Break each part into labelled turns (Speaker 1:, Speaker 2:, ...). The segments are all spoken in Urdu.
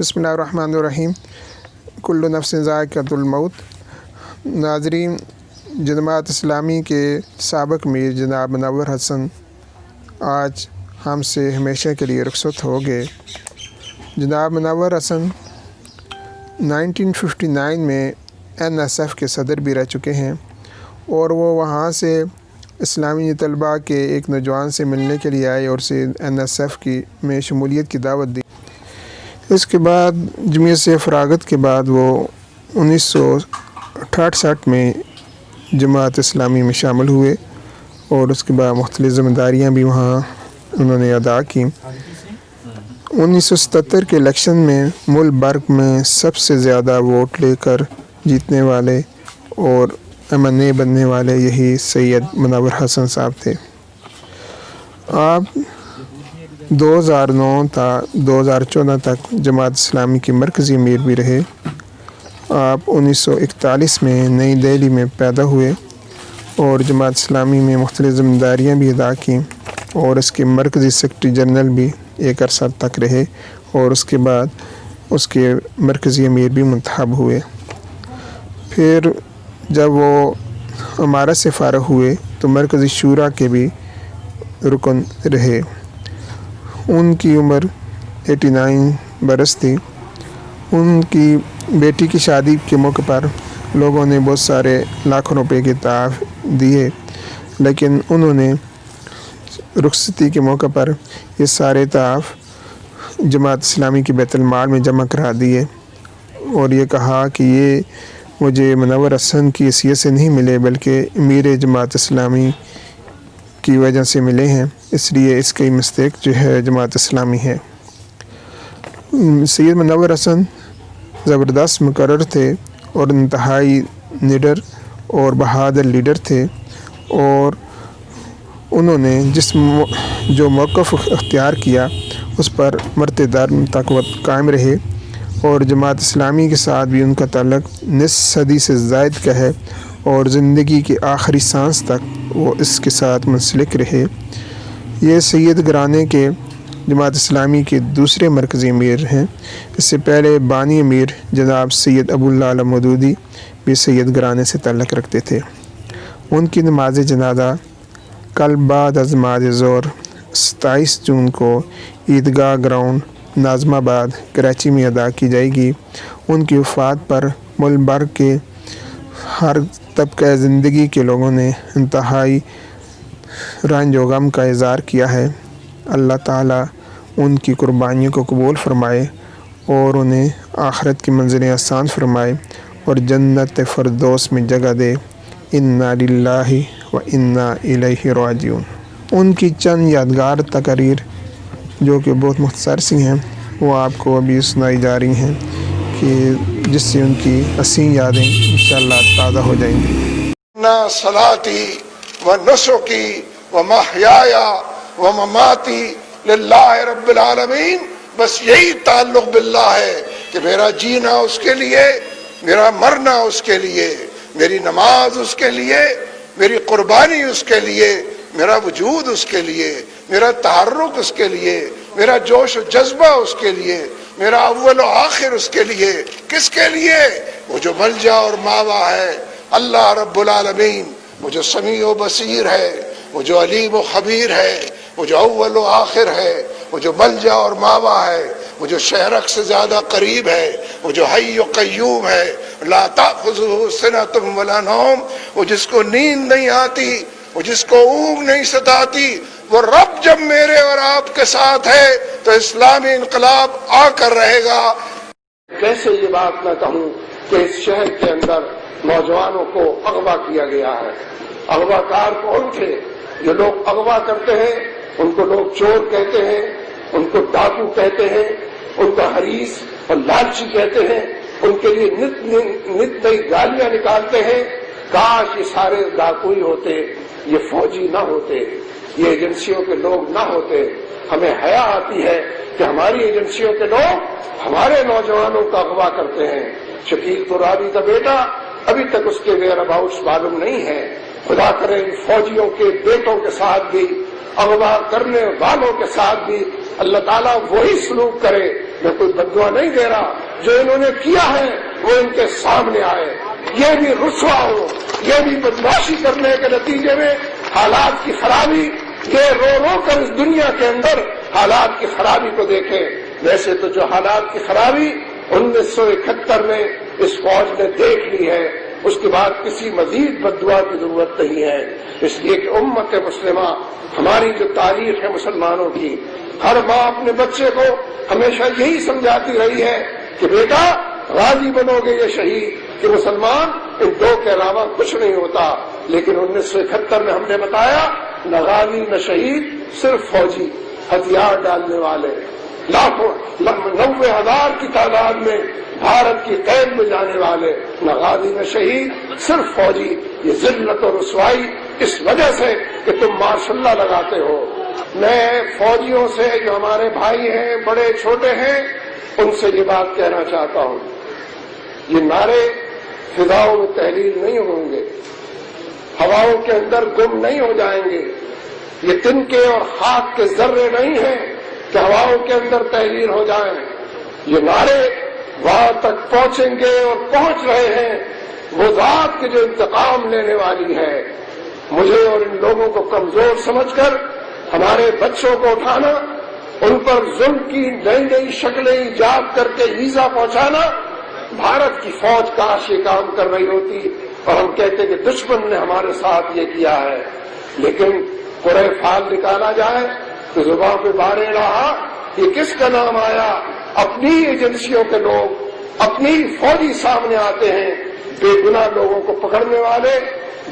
Speaker 1: بسم اللہ الرحمن الرحیم۔ کل نفس ذائقۃ الموت۔ ناظرین، جماعت اسلامی کے سابق میر جناب منور حسن آج ہم سے ہمیشہ کے لیے رخصت ہو گئے۔ جناب منور حسن 1959 میں NSF کے صدر بھی رہ چکے ہیں اور وہ وہاں سے اسلامی طلباء کے ایک نوجوان سے ملنے کے لیے آئے اور اسے NSF میں شمولیت کی دعوت دی۔ اس کے بعد جمعیت سے فراغت کے بعد وہ 1968 میں جماعت اسلامی میں شامل ہوئے اور اس کے بعد مختلف ذمہ داریاں بھی وہاں انہوں نے ادا کی۔ 1977 کے الیکشن میں ملک بھر میں سب سے زیادہ ووٹ لے کر جیتنے والے اور MNA بننے والے یہی سید منور حسن صاحب تھے۔ آپ 2009 تا 2014 تک جماعت اسلامی کے مرکزی امیر بھی رہے۔ آپ 1941 میں نئی دہلی میں پیدا ہوئے اور جماعت اسلامی میں مختلف ذمہ داریاں بھی ادا کیں اور اس کے مرکزی سیکرٹری جنرل بھی ایک عرصہ تک رہے اور اس کے بعد اس کے مرکزی امیر بھی منتخب ہوئے۔ پھر جب وہ امارت سے فارغ ہوئے تو مرکزی شورا کے بھی رکن رہے۔ ان کی عمر 89 برس تھی۔ ان کی بیٹی کی شادی کے موقع پر لوگوں نے بہت سارے لاکھوں روپے کے تحائف دیے، لیکن انہوں نے رخصتی کے موقع پر یہ سارے تحائف جماعت اسلامی کی بیت المال میں جمع کرا دیے اور یہ کہا کہ یہ مجھے منور حسن کی حیثیت سے نہیں ملے بلکہ امیر جماعت اسلامی کی وجہ سے ملے ہیں، اس لیے اس کی مستحق جو ہے جماعت اسلامی ہے۔ سید منور حسن زبردست مقرر تھے اور انتہائی نڈر اور بہادر لیڈر تھے اور انہوں نے جو موقف اختیار کیا اس پر مرتے دم تک وہ قائم رہے اور جماعت اسلامی کے ساتھ بھی ان کا تعلق نصف صدی سے زائد کا ہے اور زندگی کے آخری سانس تک وہ اس کے ساتھ منسلک رہے۔ یہ سید گھرانے کے جماعت اسلامی کے دوسرے مرکزی امیر ہیں۔ اس سے پہلے بانی امیر جناب سید ابو العلا مودودی بھی سید گھرانے سے تعلق رکھتے تھے۔ ان کی نماز جنازہ کل بعد از نماز ظہر 27 جون کو عیدگاہ گراؤنڈ ناظم آباد کراچی میں ادا کی جائے گی۔ ان کی وفات پر ملک بھر کے ہر طبقہ زندگی کے لوگوں نے انتہائی رنج و غم کا اظہار کیا ہے۔ اللہ تعالیٰ ان کی قربانیوں کو قبول فرمائے اور انہیں آخرت کی منزلیں آسان فرمائے اور جنت فردوس میں جگہ دے۔ انا للہ و انا الیہ راجعون۔ ان کی چند یادگار تقاریر جو کہ بہت مختصر سی ہیں وہ آپ کو ابھی سنائی جا رہی ہیں کہ جس سے ان کی حسین یادیں انشاءاللہ تازہ ہو جائیں گی۔
Speaker 2: صلاتی و نسکی و محیایا و مماتی للہ رب العالمین۔ بس یہی تعلق باللہ ہے کہ میرا جینا اس کے لیے، میرا مرنا اس کے لیے، میری نماز اس کے لیے، میری قربانی اس کے لیے، میرا وجود اس کے لیے، میرا تحرک اس کے لیے، میرا جوش و جذبہ اس کے لیے، میرا اول و آخر اس کے لیے۔ کس کے لیے؟ وہ جو ملجا اور ماوا ہے اللہ رب العالمین، وہ جو سمیع و بصیر ہے، وہ جو علیم و خبیر ہے، وہ جو اول و آخر ہے، وہ جو ملجا اور ماوا ہے، وہ جو شہرک سے زیادہ قریب ہے، وہ جو حی و قیوم ہے، لا تأخذہ سنۃ ولا نوم، وہ جس کو نیند نہیں آتی، وہ جس کو اونگ نہیں ستاتی۔ وہ رب جب میرے اور آپ کے ساتھ ہے تو اسلامی انقلاب آ کر رہے گا۔ کیسے یہ بات نہ کہوں کہ اس شہر کے اندر نوجوانوں کو اغوا کیا گیا ہے۔ اغوا کار کون تھے؟ جو لوگ اغوا کرتے ہیں ان کو لوگ چور کہتے ہیں، ان کو ڈاکو کہتے ہیں، ان کو حریص اور لالچی کہتے ہیں، ان کے لیے نت نئی گالیاں نکالتے ہیں۔ کاش یہ سارے ڈاکو ہی ہوتے، یہ فوجی نہ ہوتے، یہ ایجنسیوں کے لوگ نہ ہوتے۔ ہمیں حیا آتی ہے کہ ہماری ایجنسیوں کے لوگ ہمارے نوجوانوں کا اغوا کرتے ہیں۔ شکیل ترابی کا بیٹا ابھی تک اس کے ویئر اباؤٹس معلوم نہیں ہے۔ خدا کرے فوجیوں کے بیٹوں کے ساتھ بھی، اغوا کرنے والوں کے ساتھ بھی اللہ تعالیٰ وہی سلوک کرے میں کوئی بددعا نہیں دے رہا، جو انہوں نے کیا ہے وہ ان کے سامنے آئے، یہ بھی رسوا ہو، یہ بھی بدمعاشی کرنے کے نتیجے میں حالات کی خرابی، یہ رو رو کر اس دنیا کے اندر حالات کی خرابی کو دیکھیں۔ ویسے تو جو حالات کی خرابی 1971 میں اس فوج نے دیکھ لی ہے، اس کے بعد کسی مزید بددعا کی ضرورت نہیں ہے، اس لیے کہ امت مسلمہ، ہماری جو تاریخ ہے مسلمانوں کی، ہر ماں اپنے بچے کو ہمیشہ یہی سمجھاتی رہی ہے کہ بیٹا غازی بنو گے یا شہید، کہ مسلمان ان دو کے علاوہ کچھ نہیں ہوتا۔ لیکن 1971 میں ہم نے بتایا نہ غازی نہ شہید، صرف فوجی، ہتھیار ڈالنے والے، لاکھوں 90,000 کی تعداد میں بھارت کی قید میں جانے والے، نہ غازی نہ شہید، صرف فوجی۔ یہ ذلت اور رسوائی اس وجہ سے کہ تم ماشاء اللہ لگاتے ہو۔ میں فوجیوں سے جو ہمارے بھائی ہیں، بڑے چھوٹے ہیں، ان سے یہ بات کہنا چاہتا ہوں، یہ نعرے فضاؤں میں تحلیل نہیں ہوں گے، ہواؤں کے اندر گم نہیں ہو جائیں گے، یہ تنکے اور خاک کے ذرے نہیں ہیں کہ ہواؤں کے اندر تحلیل ہو جائیں، یہ نعرے وہاں تک پہنچیں گے اور پہنچ رہے ہیں، وہ ذات کی جو انتقام لینے والی ہے۔ مجھے اور ان لوگوں کو کمزور سمجھ کر ہمارے بچوں کو اٹھانا، ان پر ظلم کی نئی نئی شکلیں ایجاد کر کے ایذا پہنچانا، بھارت کی فوج کاش یہ کام کر رہی ہوتی اور ہم کہتے کہ دشمن نے ہمارے ساتھ یہ کیا ہے، لیکن قرے فال نکالا جائے تو زبان پہ بارے رہا، یہ کس کا نام آیا؟ اپنی ایجنسیوں کے لوگ، اپنی فوجی سامنے آتے ہیں، بے گناہ لوگوں کو پکڑنے والے،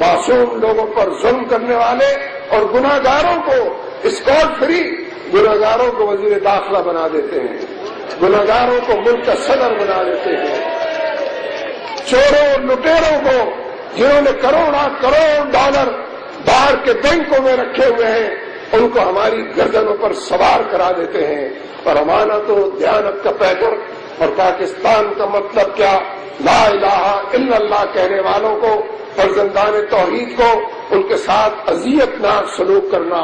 Speaker 2: معصوم لوگوں پر ظلم کرنے والے، اور گناہگاروں کو اسکاٹ فری، گناہگاروں کو وزیر داخلہ بنا دیتے ہیں، گناہگاروں کو ملک کا صدر بنا دیتے ہیں، چوروں اور لٹیروں کو جنہوں نے کروڑوں ڈالر باہر کے بینکوں میں رکھے ہوئے ہیں، ان کو ہماری گردنوں پر سوار کرا دیتے ہیں، اور امانت و دیانت کا پیکر اور پاکستان کا مطلب کیا، لا الہ الا اللہ کہنے والوں کو، فرزندان توحید کو، ان کے ساتھ اذیت ناک سلوک کرنا۔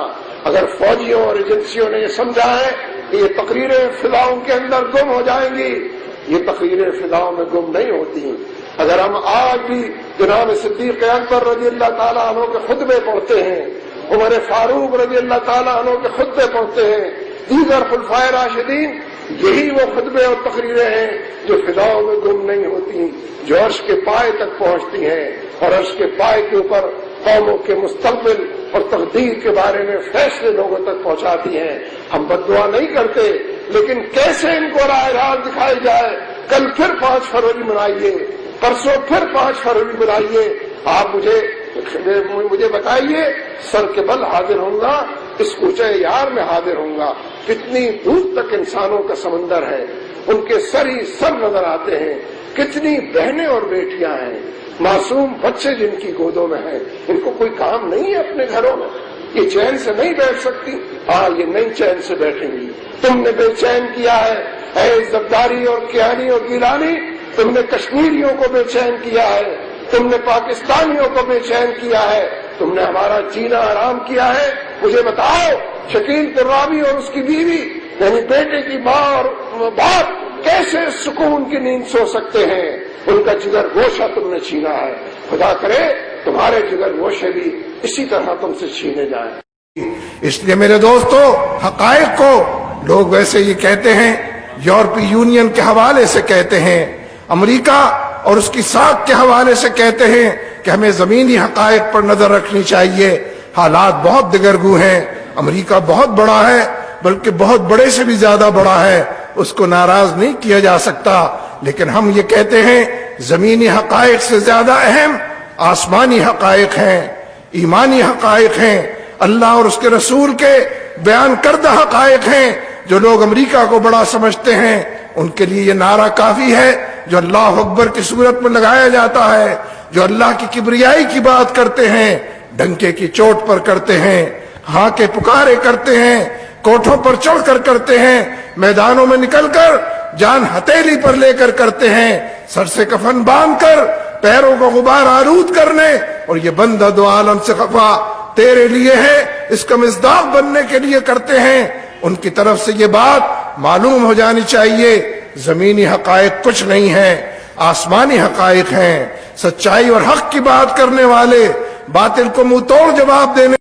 Speaker 2: اگر فوجیوں اور ایجنسیوں نے یہ سمجھا ہے کہ یہ تقریریں فضاؤں کے اندر گم ہو جائیں گی، یہ تقریریں فضاؤں میں گم نہیں ہوتی۔ اگر ہم آج بھی جناب صدیق اکبر رضی اللہ تعالیٰ عنہ کے خطبے پڑھتے ہیں، عمر فاروق رضی اللہ تعالیٰ عنہ کے خطبے پڑھتے ہیں، دیگر خلفائے راشدین، یہی وہ خطبے اور تقریریں ہیں جو فضاؤں میں گم نہیں ہوتی، جو عرش کے پائے تک پہنچتی ہیں، اور عرش کے پائے کے اوپر قوموں کے مستقبل اور تقدیر کے بارے میں فیصلے لوگوں تک پہنچاتی ہیں۔ ہم بددعا نہیں کرتے، لیکن کیسے ان کو راہ راست دکھائی جائے؟ کل پھر 5 فروری منائیے، پرسوں پھر 5 فروری منائیے، آپ مجھے بتائیے، سر کے بل حاضر ہوں گا، اس کوچے یار میں حاضر ہوں گا۔ کتنی دور تک انسانوں کا سمندر ہے، ان کے سر ہی سر نظر آتے ہیں، کتنی بہنیں اور بیٹیاں ہیں، معصوم بچے جن کی گودوں میں ہیں، ان کو کوئی کام نہیں ہے اپنے گھروں میں، یہ چین سے نہیں بیٹھ سکتی؟ ہاں، یہ نہیں چین سے بیٹھیں گی۔ تم نے بے چین کیا ہے، اے زرداری اور کیانی اور گیلانی، تم نے کشمیریوں کو بے چین کیا ہے، تم نے پاکستانیوں کو بے چین کیا ہے، تم نے ہمارا جینا آرام کیا ہے۔ مجھے بتاؤ، شکیل قرابی اور اس کی بیوی، یعنی بیٹے کی ماں اور باپ، کیسے سکون کی نیند سو سکتے ہیں؟ ان کا جگر گوشہ تم نے چھینا ہے۔ خدا کرے تمہارے جگر گوشے بھی اسی طرح تم سے چھینے جائیں۔
Speaker 3: اس لیے میرے دوستو، حقائق کو لوگ ویسے یہ کہتے ہیں، یورپی یونین کے حوالے سے کہتے ہیں، امریکہ اور اس کی ساکھ کے حوالے سے کہتے ہیں کہ ہمیں زمینی حقائق پر نظر رکھنی چاہیے۔ حالات بہت دگرگو ہیں، امریکہ بہت بڑا ہے، بلکہ بہت بڑے سے بھی زیادہ بڑا ہے، اس کو ناراض نہیں کیا جا سکتا، لیکن ہم یہ کہتے ہیں زمینی حقائق سے زیادہ اہم آسمانی حقائق ہیں، ایمانی حقائق ہیں، اللہ اور اس کے رسول کے بیان کردہ حقائق ہیں۔ جو لوگ امریکہ کو بڑا سمجھتے ہیں، ان کے لیے یہ نعرہ کافی ہے جو اللہ اکبر کی صورت میں لگایا جاتا ہے، جو اللہ کی کبریائی کی بات کرتے ہیں، ڈنکے کی چوٹ پر کرتے ہیں، ہاں کے پکارے کرتے ہیں، کوٹھوں پر چڑھ کر کرتے ہیں، میدانوں میں نکل کر جان ہتھیلی پر لے کر کرتے ہیں، سر سے کفن باندھ کر پیروں کو غبار آلود کرنے، اور یہ بندہ دو عالم سے خفا تیرے لیے ہے، اس کا مصداق بننے کے لیے کرتے ہیں۔ ان کی طرف سے یہ بات معلوم ہو جانی چاہیے زمینی حقائق کچھ نہیں ہیں، آسمانی حقائق ہیں۔ سچائی اور حق کی بات کرنے والے باطل کو منہ توڑ جواب دینے